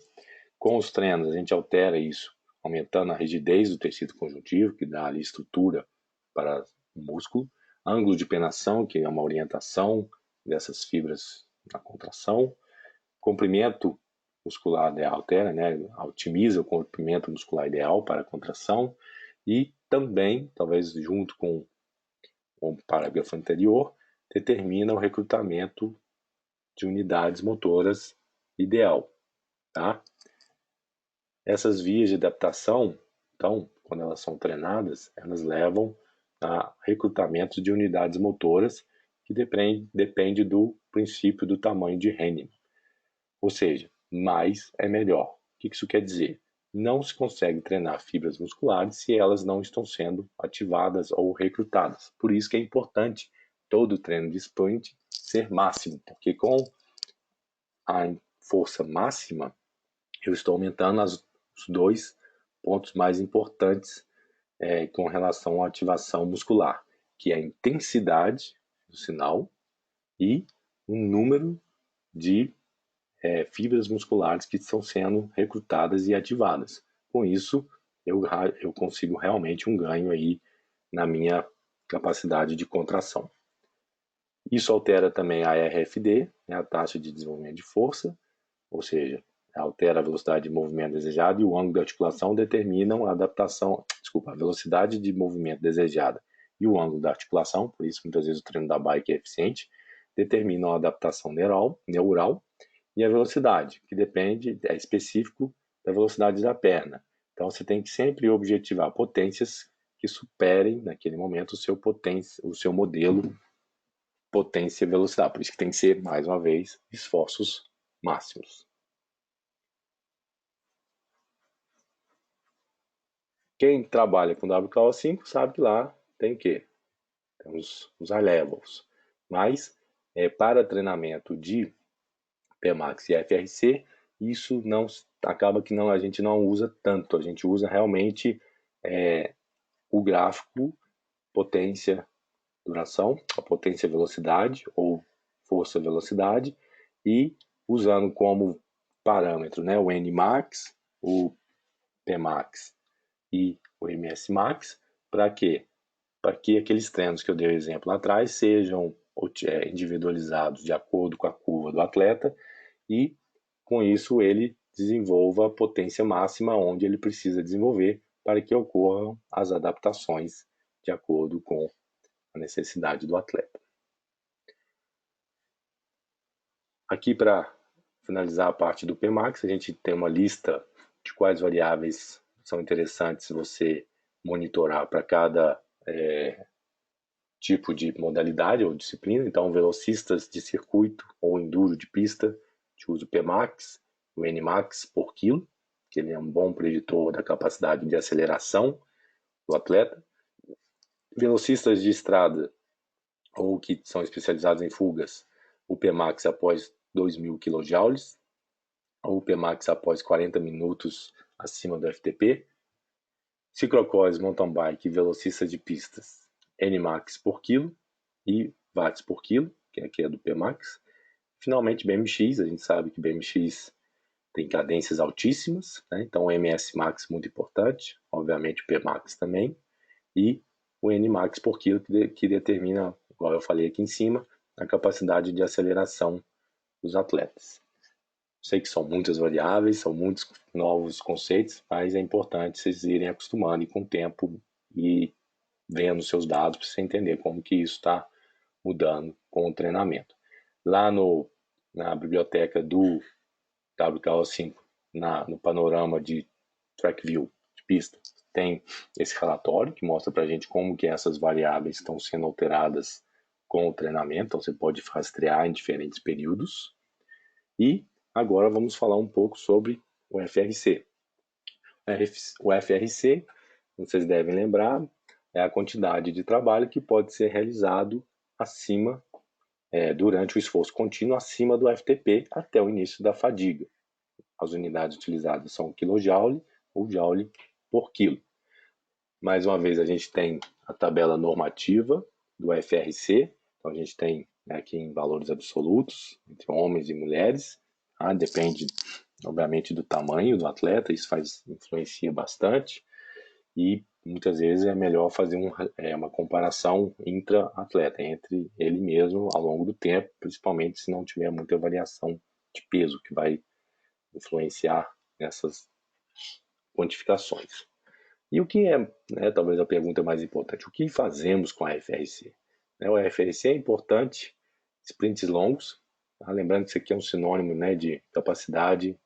Com os treinos, a gente altera isso, aumentando a rigidez do tecido conjuntivo, que dá ali estrutura para o músculo. Ângulo de penação, que é uma orientação dessas fibras na contração. Comprimento muscular altera, né? Otimiza o comprimento muscular ideal para a contração. E também, talvez junto com o parágrafo anterior, determina o recrutamento de unidades motoras ideal. Tá? Essas vias de adaptação, então, quando elas são treinadas, elas levam a recrutamento de unidades motoras que depende do princípio do tamanho de Henneman. Ou seja, mais é melhor. O que isso quer dizer? Não se consegue treinar fibras musculares se elas não estão sendo ativadas ou recrutadas. Por isso que é importante todo treino de sprint ser máximo, porque com a força máxima eu estou aumentando os dois pontos mais importantes com relação à ativação muscular, que é a intensidade do sinal e o número de fibras musculares que estão sendo recrutadas e ativadas. Com isso, eu consigo realmente um ganho aí na minha capacidade de contração. Isso altera também a RFD, né, a taxa de desenvolvimento de força, ou seja, altera a velocidade de movimento desejada, e o ângulo de articulação determinam a a velocidade de movimento desejada e o ângulo da articulação, por isso muitas vezes o treino da bike é eficiente, determinam a adaptação neural e a velocidade, que é específico da velocidade da perna. Então você tem que sempre objetivar potências que superem naquele momento o seu modelo potência e velocidade. Por isso que tem que ser, mais uma vez, esforços máximos. Quem trabalha com WKO5 sabe que lá tem o quê? Tem os high levels. Mas para treinamento de PMAX e FRC, isso não acaba que a gente não usa tanto. A gente usa realmente o gráfico potência duração, a potência velocidade ou força velocidade, e usando como parâmetro, né, o Nmax, o Pmax e o MS Max. Para quê? Para que aqueles treinos que eu dei o exemplo lá atrás sejam individualizados de acordo com a curva do atleta, e com isso ele desenvolva a potência máxima onde ele precisa desenvolver para que ocorram as adaptações de acordo com a necessidade do atleta. Aqui, para finalizar a parte do Pmax, a gente tem uma lista de quais variáveis são interessantes você monitorar para cada tipo de modalidade ou disciplina. Então, velocistas de circuito ou enduro de pista, a gente usa o Pmax, o Nmax por quilo, que ele é um bom preditor da capacidade de aceleração do atleta. Velocistas de estrada ou que são especializados em fugas, o Pmax após 2.000 kJ, ou o Pmax após 40 minutos acima do FTP. Ciclocross, mountain bike e velocista de pistas, Nmax por quilo e watts por quilo, que aqui é do Pmax. Finalmente, BMX, a gente sabe que BMX tem cadências altíssimas, né? Então o MS Max muito importante, obviamente o Pmax também, e o Nmax por quilo que determina, igual eu falei aqui em cima, a capacidade de aceleração dos atletas. Sei que são muitas variáveis, são muitos novos conceitos, mas é importante vocês irem acostumando e com o tempo e vendo seus dados para você entender como que isso está mudando com o treinamento. Lá na biblioteca do WKO5, no panorama de track view de pista, tem esse relatório que mostra para a gente como que essas variáveis estão sendo alteradas com o treinamento. Então você pode rastrear em diferentes períodos. E agora vamos falar um pouco sobre o FRC. O FRC, vocês devem lembrar, é a quantidade de trabalho que pode ser realizado durante o esforço contínuo acima do FTP até o início da fadiga. As unidades utilizadas são kJ ou joule por quilo. Mais uma vez, a gente tem a tabela normativa do FRC. Então, a gente tem aqui em valores absolutos, entre homens e mulheres. Depende, obviamente, do tamanho do atleta, isso influencia bastante. E muitas vezes é melhor fazer uma comparação intra-atleta, entre ele mesmo ao longo do tempo, principalmente se não tiver muita variação de peso, que vai influenciar nessas quantificações. E o que é, talvez a pergunta mais importante, o que fazemos com a FRC? O FRC é importante, sprints longos, lembrando que isso aqui é um sinônimo de capacidade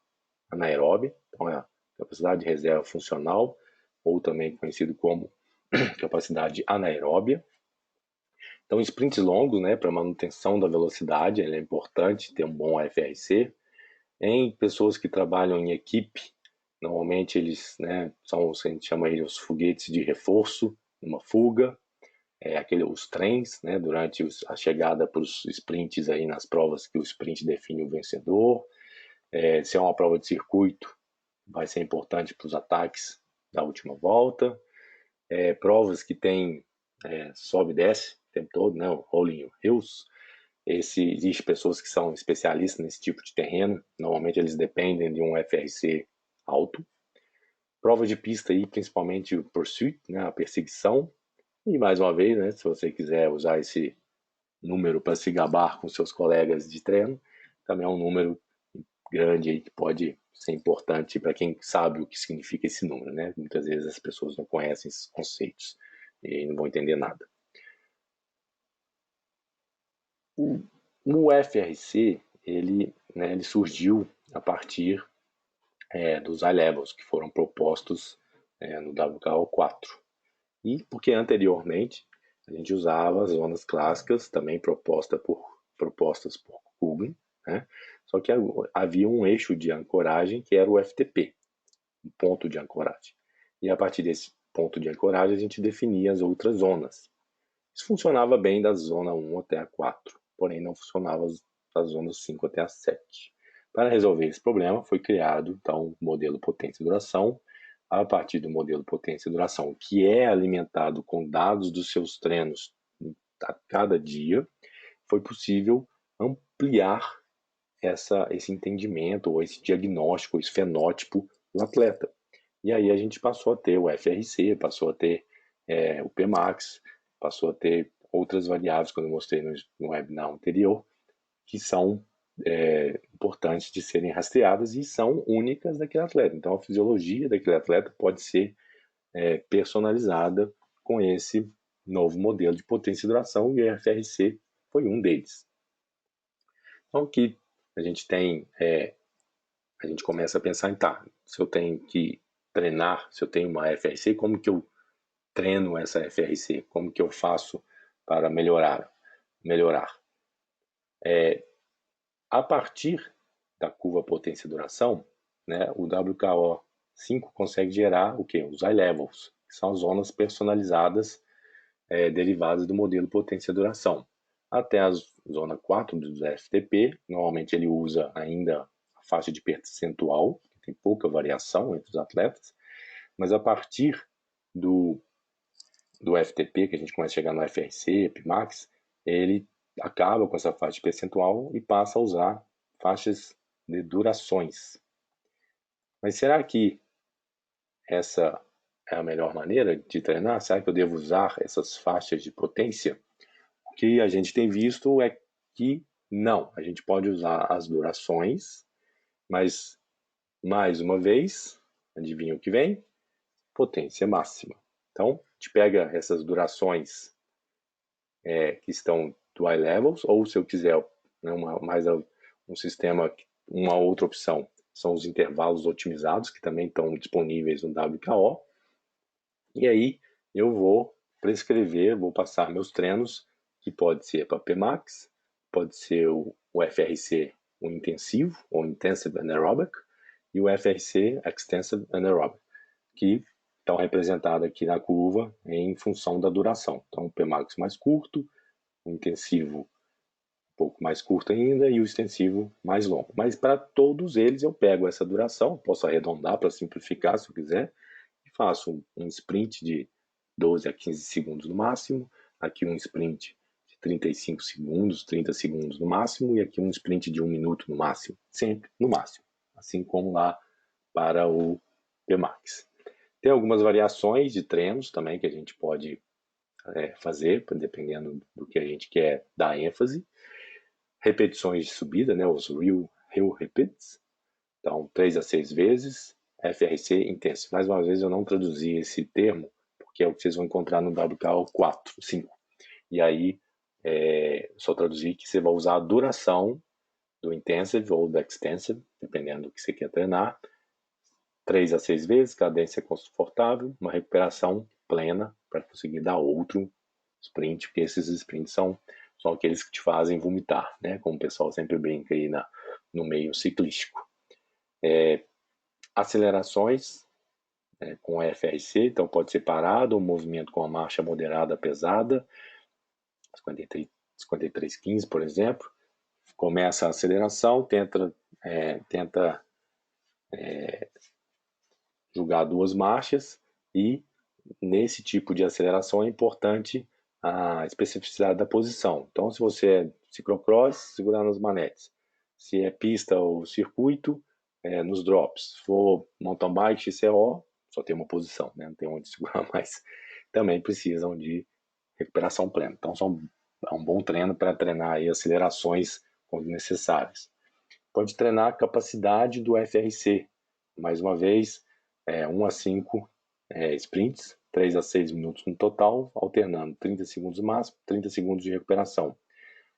anaeróbia, então é a capacidade de reserva funcional, ou também conhecido como capacidade anaeróbia. Então, sprints longos, para manutenção da velocidade, é importante ter um bom FRC. Em pessoas que trabalham em equipe, normalmente eles são, a gente chama eles os foguetes de reforço, numa fuga, os trens, durante a chegada para os sprints aí nas provas que o sprint define o vencedor. Se é uma prova de circuito, vai ser importante para os ataques da última volta. Provas que tem sobe e desce o tempo todo, o rolling hills. Existem pessoas que são especialistas nesse tipo de terreno, normalmente eles dependem de um FRC alto. Prova de pista aí, principalmente o pursuit, a perseguição. E mais uma vez, se você quiser usar esse número para se gabar com seus colegas de treino, também é um número grande aí que pode ser importante para quem sabe o que significa esse número, Muitas vezes as pessoas não conhecem esses conceitos e não vão entender nada. O FRC, ele surgiu a partir dos high levels que foram propostos no WKO4. E porque anteriormente a gente usava as zonas clássicas, também propostas por Kugan, só que havia um eixo de ancoragem que era o FTP, um ponto de ancoragem. E a partir desse ponto de ancoragem a gente definia as outras zonas. Isso funcionava bem da zona 1 até a 4, porém não funcionava das zonas 5 até a 7. Para resolver esse problema foi criado então o modelo potência e duração. A partir do modelo potência e duração, que é alimentado com dados dos seus treinos a cada dia, foi possível ampliar esse entendimento, ou esse diagnóstico, esse fenótipo do atleta. E aí a gente passou a ter o FRC, passou a ter o Pmax, passou a ter outras variáveis, como eu mostrei no webinar anterior, que são importantes de serem rastreadas e são únicas daquele atleta. Então, a fisiologia daquele atleta pode ser personalizada com esse novo modelo de potência e duração, e o FRC foi um deles. Então, aqui a gente tem, a gente começa a pensar em, se eu tenho que treinar, se eu tenho uma FRC, como que eu treino essa FRC? Como que eu faço para melhorar? A partir da curva potência e duração, o WKO5 consegue gerar o quê? Os high levels, que são as zonas personalizadas derivadas do modelo potência-duração. Até a zona 4 do FTP, normalmente ele usa ainda a faixa de percentual, tem pouca variação entre os atletas, mas a partir do FTP, que a gente começa a chegar no FRC, PMAX, ele acaba com essa faixa de percentual e passa a usar faixas de durações. Mas será que essa é a melhor maneira de treinar? Será que eu devo usar essas faixas de potência? O que a gente tem visto é que não, a gente pode usar as durações, mas, mais uma vez, adivinha o que vem? Potência máxima. Então, a gente pega essas durações que estão do high levels, ou se eu quiser um sistema, uma outra opção, são os intervalos otimizados, que também estão disponíveis no WKO. E aí eu vou prescrever, vou passar meus treinos, que pode ser para PMAX, pode ser o FRC, o intensivo, ou Intensive Anaerobic, e o FRC Extensive Anaerobic, que estão representados aqui na curva em função da duração. Então, o PMAX mais curto, o intensivo um pouco mais curto ainda e o extensivo mais longo. Mas para todos eles eu pego essa duração, posso arredondar para simplificar se eu quiser, e faço um sprint de 12 a 15 segundos no máximo, aqui um sprint de 35 segundos, 30 segundos no máximo, e aqui um sprint de 1 minuto no máximo, sempre no máximo, assim como lá para o PMAX. Tem algumas variações de treinos também que a gente pode fazer, dependendo do que a gente quer dar ênfase. Repetições de subida, né, os real repeats, então 3 a 6 vezes, FRC intenso. Mais uma vez eu não traduzi esse termo, porque é o que vocês vão encontrar no WKO 4, 5. E aí só traduzi que você vai usar a duração do intensive ou do extensive, dependendo do que você quer treinar, 3 a 6 vezes, cadência confortável, uma recuperação plena para conseguir dar outro sprint, porque esses sprints são aqueles que te fazem vomitar, né? Como o pessoal sempre brinca aí no meio ciclístico. Acelerações com FRC, então pode ser parado, um movimento com a marcha moderada pesada, 53,15, por exemplo. Começa a aceleração, tenta jogar 2 marchas e nesse tipo de aceleração é importante a especificidade da posição. Então, se você é ciclocross, segurar nas manetes. Se é pista ou circuito, nos drops. Se for mountain bike, XCO, só tem uma posição, né? Não tem onde segurar mais. Também precisam de recuperação plena. Então, é um bom treino para treinar aí acelerações quando necessárias. Pode treinar a capacidade do FRC. Mais uma vez, 1 a 5 sprints, 3 a 6 minutos no total, alternando 30 segundos máximo, 30 segundos de recuperação.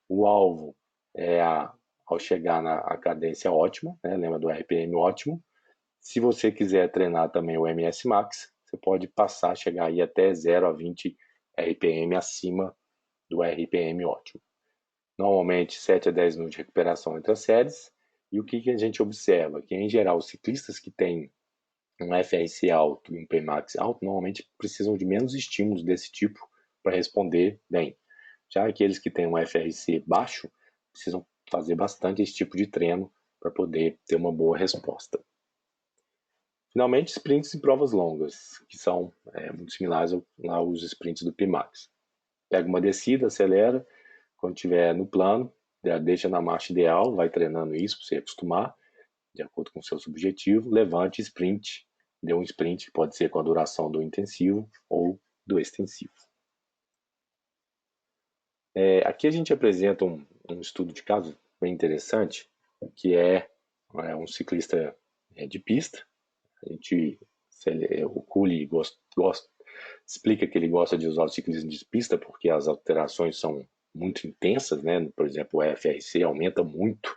O alvo é ao chegar na cadência ótima, né? Lembra do RPM ótimo. Se você quiser treinar também o MS Max, você pode passar, chegar aí até 0 a 20 RPM acima do RPM ótimo. Normalmente 7 a 10 minutos de recuperação entre as séries. E o que a gente observa? Que em geral os ciclistas que têm um FRC alto e um Pmax alto, normalmente precisam de menos estímulos desse tipo para responder bem. Já aqueles que têm um FRC baixo, precisam fazer bastante esse tipo de treino para poder ter uma boa resposta. Finalmente, sprints e provas longas, que são muito similares aos sprints do Pmax. Pega uma descida, acelera, quando estiver no plano, deixa na marcha ideal, vai treinando isso para você acostumar, de acordo com o seu objetivo, levante sprint, dê um sprint, que pode ser com a duração do intensivo ou do extensivo. Aqui a gente apresenta um estudo de caso bem interessante, que é um ciclista de pista. O Cooley explica que ele gosta de usar o ciclismo de pista porque as alterações são muito intensas, né? Por exemplo, o FRC aumenta muito,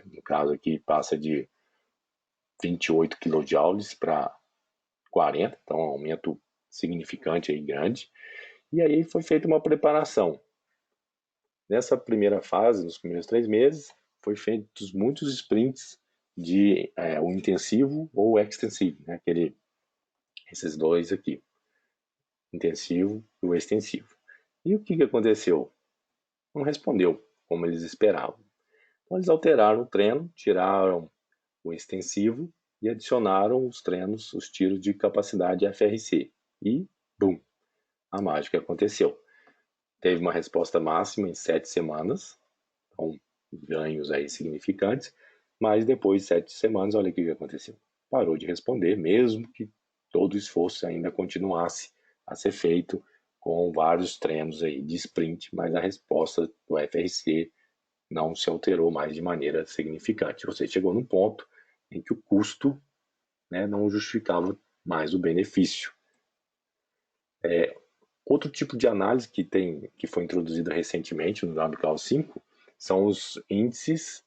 no caso aqui passa de 28 kJ para 40, então é um aumento significante e grande. E aí foi feita uma preparação. Nessa primeira fase, nos primeiros 3 meses, foi feitos muitos sprints de o intensivo ou o extensivo, né? Esses dois aqui. intensivo e o extensivo. E o que aconteceu? Não respondeu como eles esperavam. Então, eles alteraram o treino, tiraram o extensivo e adicionaram os treinos, os tiros de capacidade FRC. E, bum, a mágica aconteceu. Teve uma resposta máxima em 7 semanas, então ganhos aí significantes, mas depois de 7 semanas, olha o que aconteceu. Parou de responder, mesmo que todo o esforço ainda continuasse a ser feito com vários treinos aí de sprint, mas a resposta do FRC não se alterou mais de maneira significante. Ou seja, chegou num ponto em que o custo, né, não justificava mais o benefício. Outro tipo de análise que foi introduzida recentemente no WCAL5 são os índices,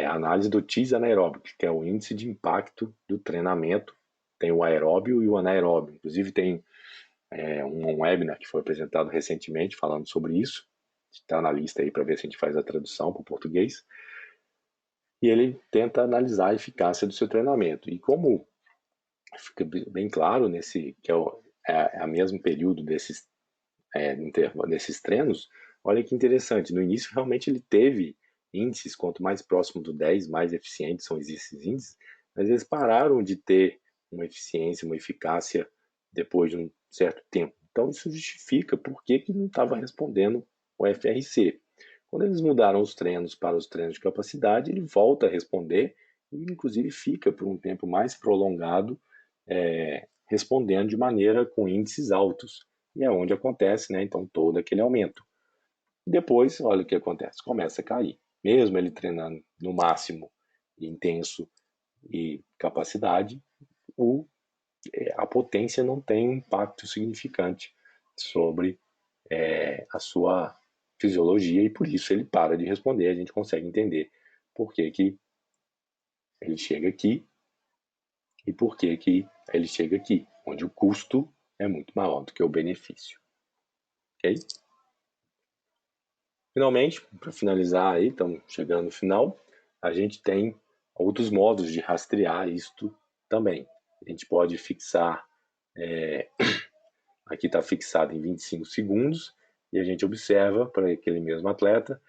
análise do TIS anaeróbico, que é o índice de impacto do treinamento. Tem o aeróbio e o anaeróbio. Inclusive tem um webinar que foi apresentado recentemente falando sobre isso. Está na lista aí para ver se a gente faz a tradução para o português. E ele tenta analisar a eficácia do seu treinamento. E como fica bem claro nesse que é a mesmo período desses desses treinos, olha que interessante. No início, realmente, ele teve índices, quanto mais próximo do 10, mais eficientes são esses índices, mas eles pararam de ter uma eficiência, uma eficácia depois de um certo tempo. Então, isso justifica por que não estava respondendo o FRC. Quando eles mudaram os treinos para os treinos de capacidade, ele volta a responder e, inclusive, fica por um tempo mais prolongado, respondendo de maneira com índices altos. E é onde acontece, né, então, todo aquele aumento. Depois, olha o que acontece, começa a cair. Mesmo ele treinando no máximo, intenso e capacidade, a potência não tem um impacto significante sobre a sua fisiologia e por isso ele para de responder. A gente consegue entender por que ele chega aqui e por que ele chega aqui, onde o custo é muito maior do que o benefício. Ok? Finalmente, para finalizar aí, estamos chegando no final, a gente tem outros modos de rastrear isto também. A gente pode fixar, aqui está fixado em 25 segundos, e a gente observa para aquele mesmo atleta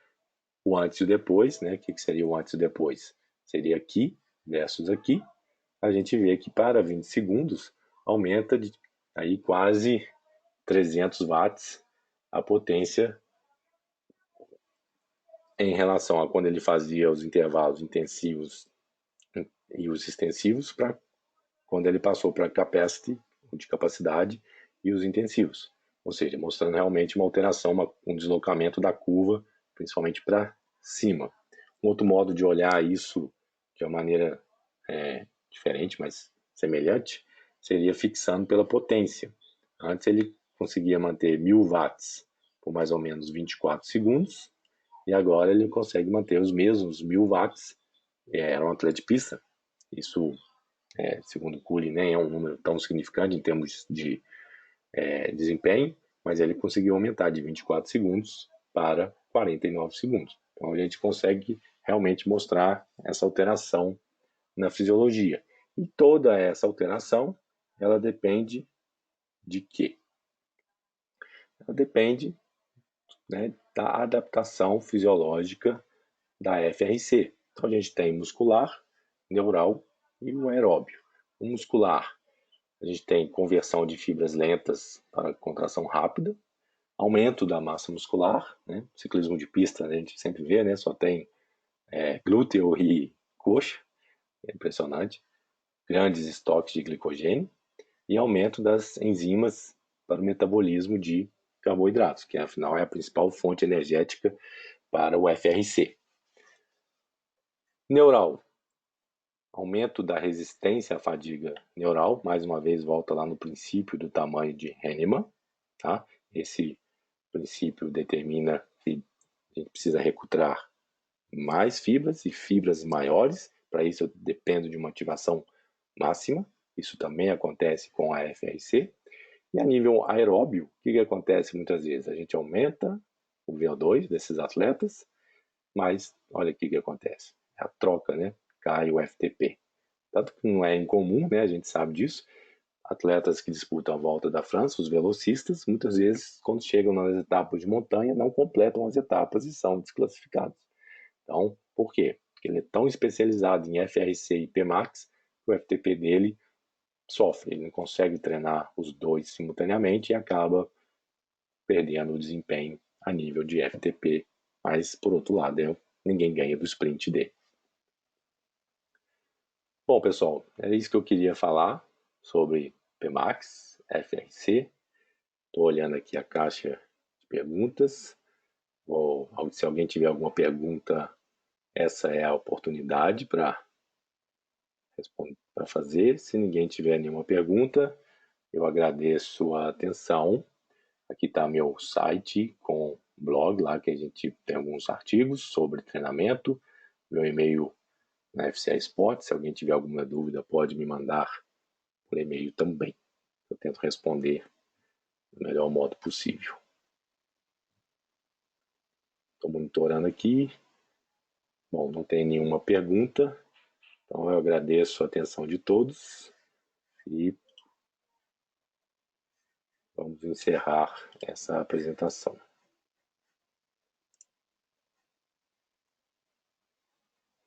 o antes e o depois, né? O que seria o antes e o depois? Seria aqui versus aqui. A gente vê que para 20 segundos aumenta de aí quase 300 watts a potência em relação a quando ele fazia os intervalos intensivos e os extensivos para quando ele passou para capacity, de capacidade, e os intensivos. Ou seja, mostrando realmente uma alteração, um deslocamento da curva, principalmente para cima. Um outro modo de olhar isso, de uma maneira diferente, mas semelhante, seria fixando pela potência. Antes ele conseguia manter 1000 watts por mais ou menos 24 segundos, e agora ele consegue manter os mesmos 1000 watts. Era um atleta de pista, isso, segundo o Cooley, nem é um número tão significante em termos de desempenho, mas ele conseguiu aumentar de 24 segundos para 49 segundos. Então a gente consegue realmente mostrar essa alteração na fisiologia. E toda essa alteração, ela depende de quê? Ela depende, né, da adaptação fisiológica da FRC. Então a gente tem muscular, neural e o aeróbio. O muscular, a gente tem conversão de fibras lentas para contração rápida, aumento da massa muscular, né? Ciclismo de pista a gente sempre vê, né? Só tem glúteo e coxa, é impressionante. Grandes estoques de glicogênio e aumento das enzimas para o metabolismo de carboidratos, que afinal é a principal fonte energética para o FRC. Neural, aumento da resistência à fadiga neural, mais uma vez volta lá no princípio do tamanho de Henneman, tá? Esse princípio determina que a gente precisa recrutar mais fibras e fibras maiores, para isso eu dependo de uma ativação máxima, isso também acontece com a FRC. E a nível aeróbio, o que acontece muitas vezes? A gente aumenta o VO2 desses atletas, mas olha o que acontece, é a troca, né? Cai o FTP. Tanto que não é incomum, né? A gente sabe disso, atletas que disputam a Volta da França, os velocistas, muitas vezes, quando chegam nas etapas de montanha, não completam as etapas e são desclassificados. Então, por quê? Porque ele é tão especializado em FRC e PMAX, que o FTP dele sofre, ele não consegue treinar os dois simultaneamente e acaba perdendo o desempenho a nível de FTP, mas por outro lado, ninguém ganha do sprint dele. Bom, pessoal, é isso que eu queria falar sobre PMAX, FRC. Estou olhando aqui a caixa de perguntas. Se alguém tiver alguma pergunta, essa é a oportunidade para fazer. Se ninguém tiver nenhuma pergunta, eu agradeço a atenção. Aqui está meu site com blog lá que a gente tem alguns artigos sobre treinamento. Meu e-mail na FCA Sport. Se alguém tiver alguma dúvida, pode me mandar por e-mail também. Eu tento responder do melhor modo possível. Estou monitorando aqui. Bom, não tem nenhuma pergunta. Então eu agradeço a atenção de todos e vamos encerrar essa apresentação.